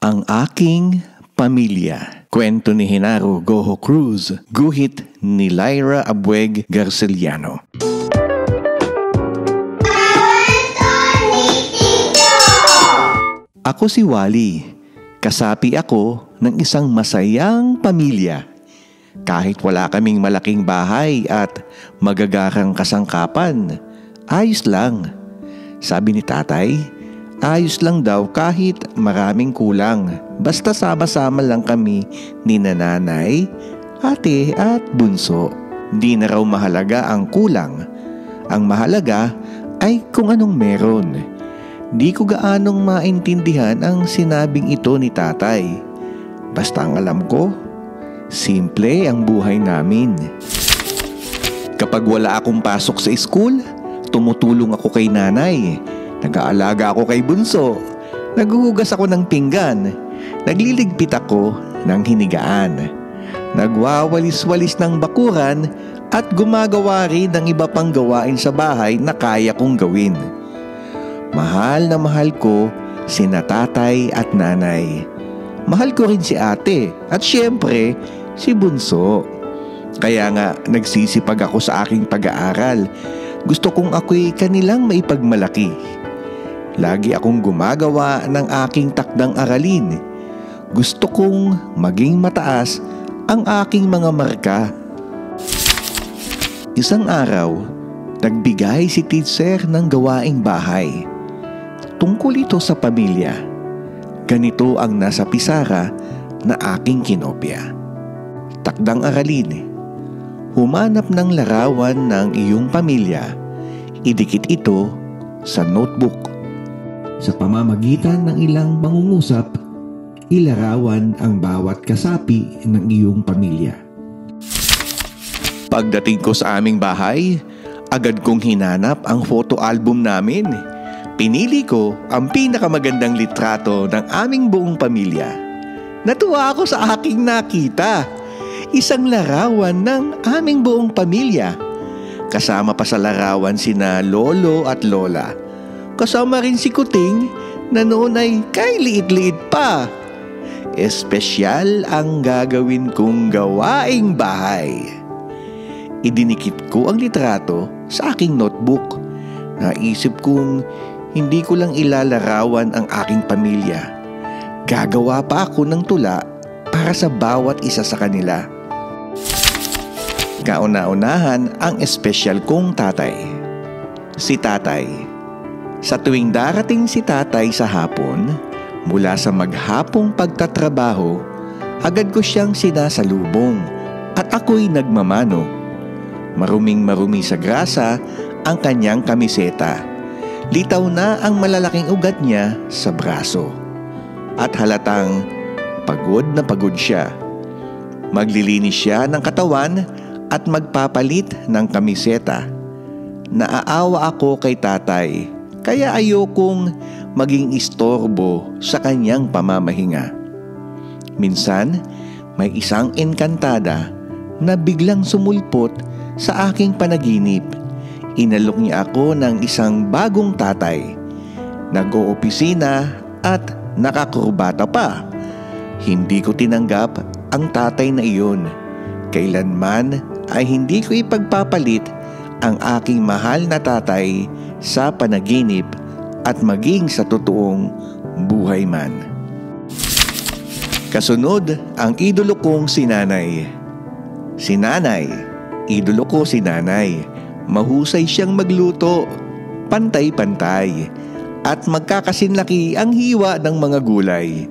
Ang aking pamilya. Kwento ni Genaro Gojo Cruz. Guhit ni Lyra Abueg Garceliano. Ako si Wally. Kasapi ako ng isang masayang pamilya. Kahit wala kaming malaking bahay at magagarang kasangkapan, ayos lang. Sabi ni tatay, ayos lang daw kahit maraming kulang. Basta sama-sama lang kami ni nanay, ate at bunso. Di na raw mahalaga ang kulang. Ang mahalaga ay kung anong meron. Di ko gaanong maintindihan ang sinabing ito ni tatay. Basta ang alam ko, simple ang buhay namin. Kapag wala akong pasok sa school, tumutulong ako kay nanay. Nag-aalaga ako kay bunso. Naghuhugas ako ng pinggan. Nagliligpit ako ng hinigaan. Nagwawalis-walis ng bakuran at gumagawa rin ng iba pang gawain sa bahay na kaya kong gawin. Mahal na mahal ko sina tatay at nanay. Mahal ko rin si ate at syempre si bunso. Kaya nga nagsisipag ako sa aking pag-aaral. Gusto kong ako'y kanilang maipagmalaki. Lagi akong gumagawa ng aking takdang aralin. Gusto kong maging mataas ang aking mga marka. Isang araw, nagbigay si teacher ng gawaing bahay. Tungkol ito sa pamilya. Ganito ang nasa pisara na aking kinopya. Takdang aralin. Humanap ng larawan ng iyong pamilya. Idikit ito sa notebook. Sa pamamagitan ng ilang pangungusap, ilarawan ang bawat kasapi ng iyong pamilya. Pagdating ko sa aming bahay, agad kong hinanap ang photo album namin. Pinili ko ang pinakamagandang litrato ng aming buong pamilya. Natuwa ako sa aking nakita. Isang larawan ng aming buong pamilya. Kasama pa sa larawan sina lolo at lola. Kasama rin si Kuting na noon ay kay liit-liit pa. Espesyal ang gagawin kong gawaing bahay. Idinikit ko ang litrato sa aking notebook. Naisip kong hindi ko lang ilalarawan ang aking pamilya. Gagawa pa ako ng tula para sa bawat isa sa kanila. Kauna-unahan ang espesyal kong tatay. Si tatay. Sa tuwing darating si tatay sa hapon, mula sa maghapong pagtatrabaho, agad ko siyang sinasalubong at ako'y nagmamano. Maruming-marumi sa grasa ang kanyang kamiseta. Litaw na ang malalaking ugat niya sa braso. At halatang pagod na pagod siya. Maglilinis siya ng katawan at magpapalit ng kamiseta. Naaawa ako kay tatay, kaya ayokong maging istorbo sa kanyang pamamahinga. Minsan, may isang engkantada na biglang sumulpot sa aking panaginip. Inalok niya ako ng isang bagong tatay. Nag-oopisina at nakakurbata pa. Hindi ko tinanggap ang tatay na iyon. Kailanman ay hindi ko ipagpapalit ang aking mahal na tatay sa panaginip at maging sa totoong buhay man. Kasunod ang idolo kong si nanay. Si nanay, idolo ko si nanay. Mahusay siyang magluto, pantay-pantay, at magkakasinlaki ang hiwa ng mga gulay.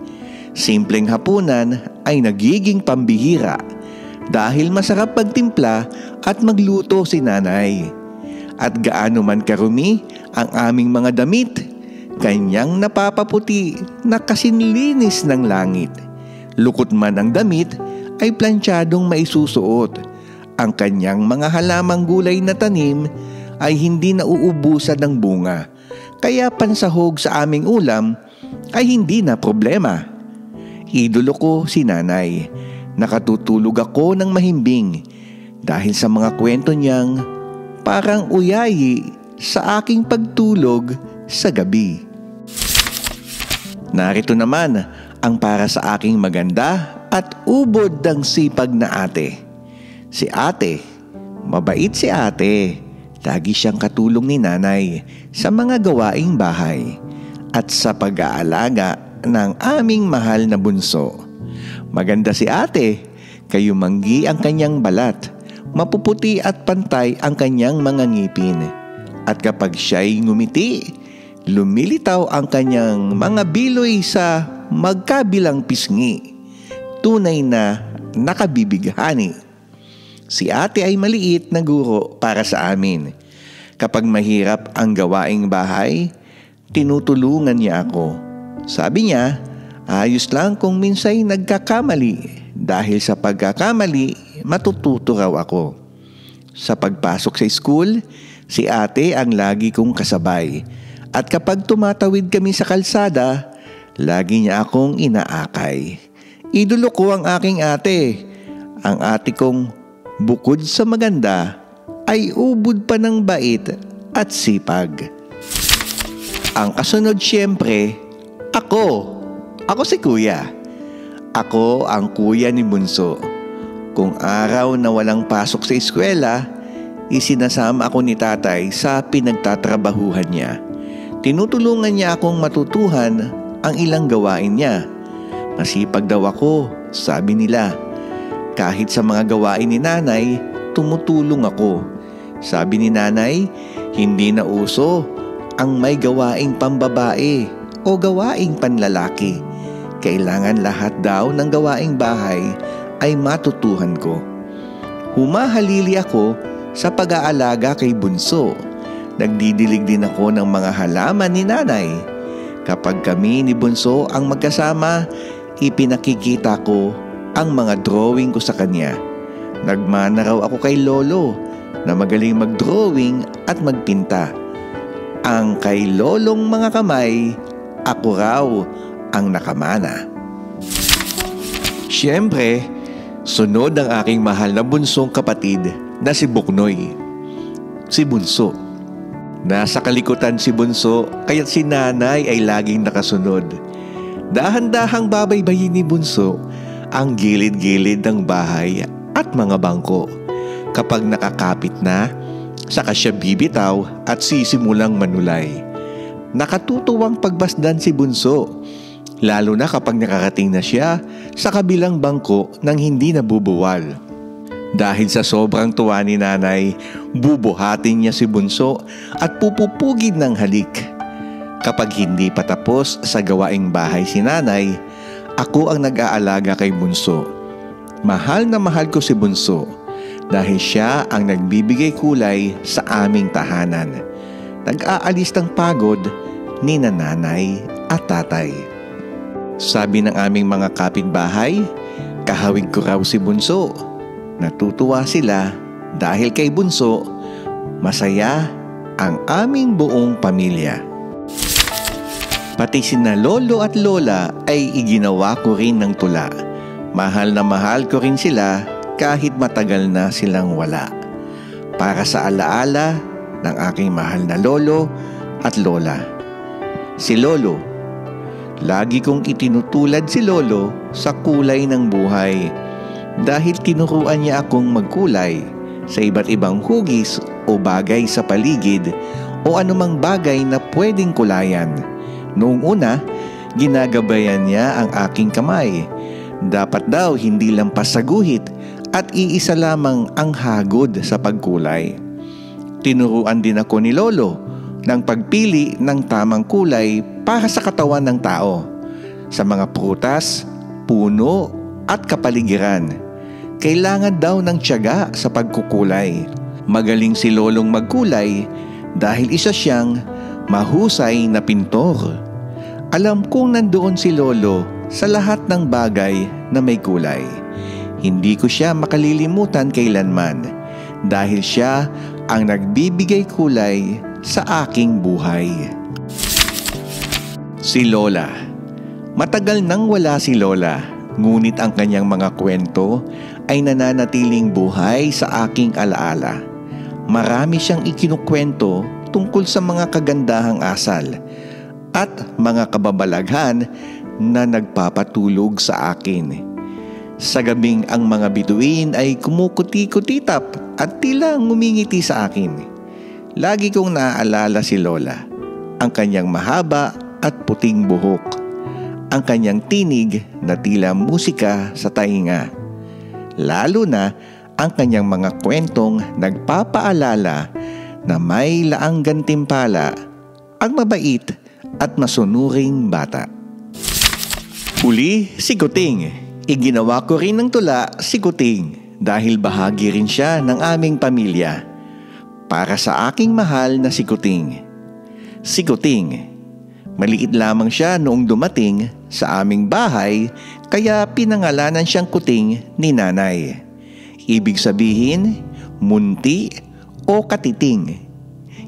Simpleng hapunan ay nagiging pambihira dahil masarap magtimpla at magluto si nanay. At gaano man karumi ang aming mga damit, kanyang napapaputi na kasinlinis ng langit. Lukot man ang damit ay plantsadong maisusuot. Ang kanyang mga halamang gulay na tanim ay hindi nauubusan ng bunga. Kaya pansahog sa aming ulam ay hindi na problema. Idolo ko si nanay. Nakatutulog ako ng mahimbing dahil sa mga kwento niyang parang uyayi sa aking pagtulog sa gabi. Narito naman ang para sa aking maganda at ubod ng sipag na ate. Si ate, mabait si ate. Lagi siyang katulong ni nanay sa mga gawaing bahay at sa pag-aalaga ng aming mahal na bunso. Maganda si ate, kayumanggi ang kanyang balat, mapuputi at pantay ang kanyang mga ngipin. At kapag siya'y ngumiti, lumilitaw ang kanyang mga biloy sa magkabilang pisngi. Tunay na nakabibighani. Si ate ay maliit na guro para sa amin. Kapag mahirap ang gawaing bahay, tinutulungan niya ako. Sabi niya, ayos lang kung minsay nagkakamali. Dahil sa pagkakamali, matututo raw ako. Sa pagpasok sa school, si ate ang lagi kong kasabay. At kapag tumatawid kami sa kalsada, lagi niya akong inaakay. Idolo ko ang aking ate. Ang ate kong bukod sa maganda, ay ubod pa ng bait at sipag. Ang kasunod siyempre, ako. Ako si kuya. Ako ang kuya ni bunso. Kung araw na walang pasok sa eskwela, isinasama ako ni tatay sa pinagtatrabahuhan niya. Tinutulungan niya akong matutuhan ang ilang gawain niya. Masipag daw ako, sabi nila. Kahit sa mga gawain ni nanay, tumutulong ako. Sabi ni nanay, hindi na uso ang may gawaing pambabae o gawaing panlalaki. Kailangan lahat daw ng gawaing bahay ay matutuhan ko. Humahalili ako sa pag-aalaga kay bunso. Nagdidilig din ako ng mga halaman ni nanay. Kapag kami ni bunso ang magkasama, ipinakikita ko ang mga drawing ko sa kanya. Nagmana raw ako kay lolo na magaling mag-drawing at magpinta. Ang kay lolong mga kamay, ako raw ang nakamana. Siyempre, sunod ang aking mahal na bunsong kapatid na si Buknoy. Si bunso. Nasa kalikutan si bunso, kaya't si nanay ay laging nakasunod. Dahan-dahang babaybayin ni bunso ang gilid-gilid ng bahay at mga bangko. Kapag nakakapit na, saka siya bibitaw at sisimulang manulay. Nakatutuwang pagbasdan si bunso, lalo na kapag nakarating na siya sa kabilang bangko nang hindi nabubuwal. Dahil sa sobrang tuwa ni nanay, bubuhatin niya si bunso at pupupugid ng halik. Kapag hindi pa tapos sa gawaing bahay si nanay, ako ang nag-aalaga kay bunso. Mahal na mahal ko si bunso dahil siya ang nagbibigay kulay sa aming tahanan. Nag-aalis ng pagod ni nanay at tatay. Sabi ng aming mga kapitbahay, kahawig ko raw si bunso. Natutuwa sila dahil kay bunso, masaya ang aming buong pamilya. Pati sina lolo at lola ay iginawa ko rin ng tula. Mahal na mahal ko rin sila kahit matagal na silang wala. Para sa alaala ng aking mahal na lolo at lola. Si lolo, lagi kong itinutulad si lolo sa kulay ng buhay dahil tinuruan niya akong magkulay sa iba't ibang hugis o bagay sa paligid o anumang bagay na pwedeng kulayan. Noong una, ginagabayan niya ang aking kamay. Dapat daw hindi lampas sa guhit at iisa lamang ang hagod sa pagkulay. Tinuruan din ako ni lolo ng pagpili ng tamang kulay para sa katawan ng tao, sa mga prutas, puno at kapaligiran. Kailangan daw ng tiyaga sa pagkukulay. Magaling si lolong magkulay dahil isa siyang mahusay na pintor. Alam kong nandoon si lolo sa lahat ng bagay na may kulay. Hindi ko siya makalilimutan kailanman dahil siya ang nagbibigay kulay sa aking buhay. Si Lola. Matagal nang wala si Lola, ngunit ang kanyang mga kwento ay nananatiling buhay sa aking alaala. Marami siyang ikinukwento tungkol sa mga kagandahang asal at mga kababalaghan na nagpapatulog sa akin. Sa gabing ang mga bituin ay kumukuti-kutitap at tila ngumingiti sa akin. Lagi kong naaalala si Lola, ang kanyang mahaba at puting buhok, ang kanyang tinig na tila musika sa tainga. Lalo na ang kanyang mga kwentong nagpapaalala na may laang gantimpala ang mabait at masunuring bata. Huli, si Kuting. Iginawa ko rin ng tula si Kuting dahil bahagi rin siya ng aming pamilya. Para sa aking mahal na si Kuting. Si Kuting. Maliit lamang siya noong dumating sa aming bahay kaya pinangalanan siyang Kuting ni nanay. Ibig sabihin, munti o katiting.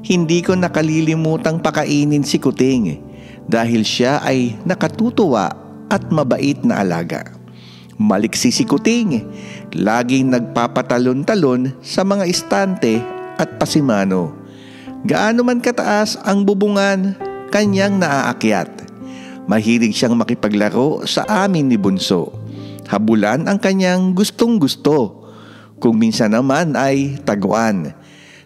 Hindi ko nakalilimutang pakainin si Kuting dahil siya ay nakatutuwa at mabait na alaga. Maliksi si Kuting, laging nagpapatalon-talon sa mga istante at pasimano. Gaano man kataas ang bubungan, kanyang naaakyat. Mahilig siyang makipaglaro sa amin ni Bunso. Habulan ang kanyang gustong-gusto. Kung minsan naman ay taguan.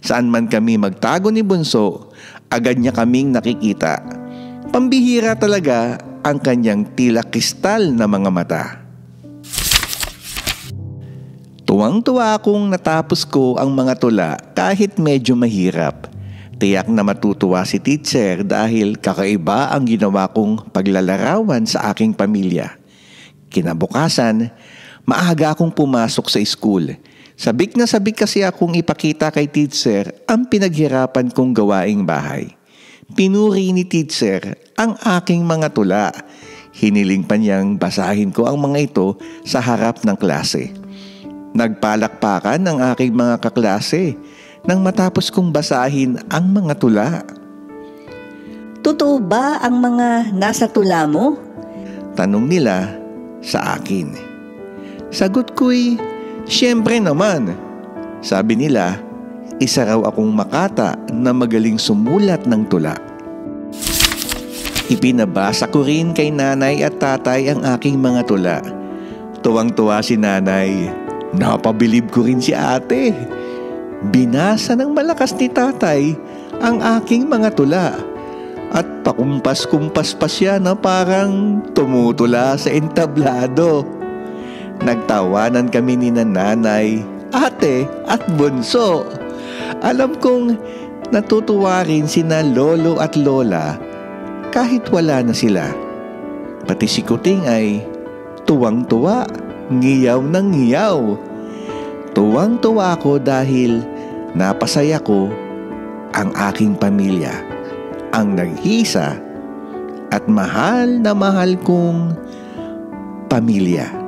Saan man kami magtago ni Bunso, agad niya kaming nakikita. Pambihira talaga ang kanyang tila kristal na mga mata. Tuwang-tuwa akong natapos ko ang mga tula kahit medyo mahirap. Tiyak na matutuwa si teacher dahil kakaiba ang ginawa kong paglalarawan sa aking pamilya. Kinabukasan, maaga akong pumasok sa school. Sabik na sabik kasi akong ipakita kay teacher ang pinaghirapan kong gawaing bahay. Pinuri ni teacher ang aking mga tula. Hiniling pa niyang basahin ko ang mga ito sa harap ng klase. Nagpalakpakan ang aking mga kaklase nang matapos kong basahin ang mga tula. Totoo ba ang mga nasa tula mo? Tanong nila sa akin. Sagot ko'y, siyempre naman. Sabi nila, isa raw akong makata na magaling sumulat ng tula. Ipinabasa ko rin kay nanay at tatay ang aking mga tula. Tuwang-tuwa si nanay. Napabilib ko rin si ate. Binasa ng malakas ni tatay ang aking mga tula at pakumpas-kumpas pa siya na parang tumutula sa entablado. Nagtawanan kami ni nanay, ate at bunso. Alam kong natutuwa rin sina lolo at lola kahit wala na sila. Pati si Kuting ay tuwang-tuwa, ngiyaw ng ngiyaw. Tuwang-tuwa ako dahil napasaya ko ang aking pamilya, ang nag-iisa at mahal na mahal kong pamilya.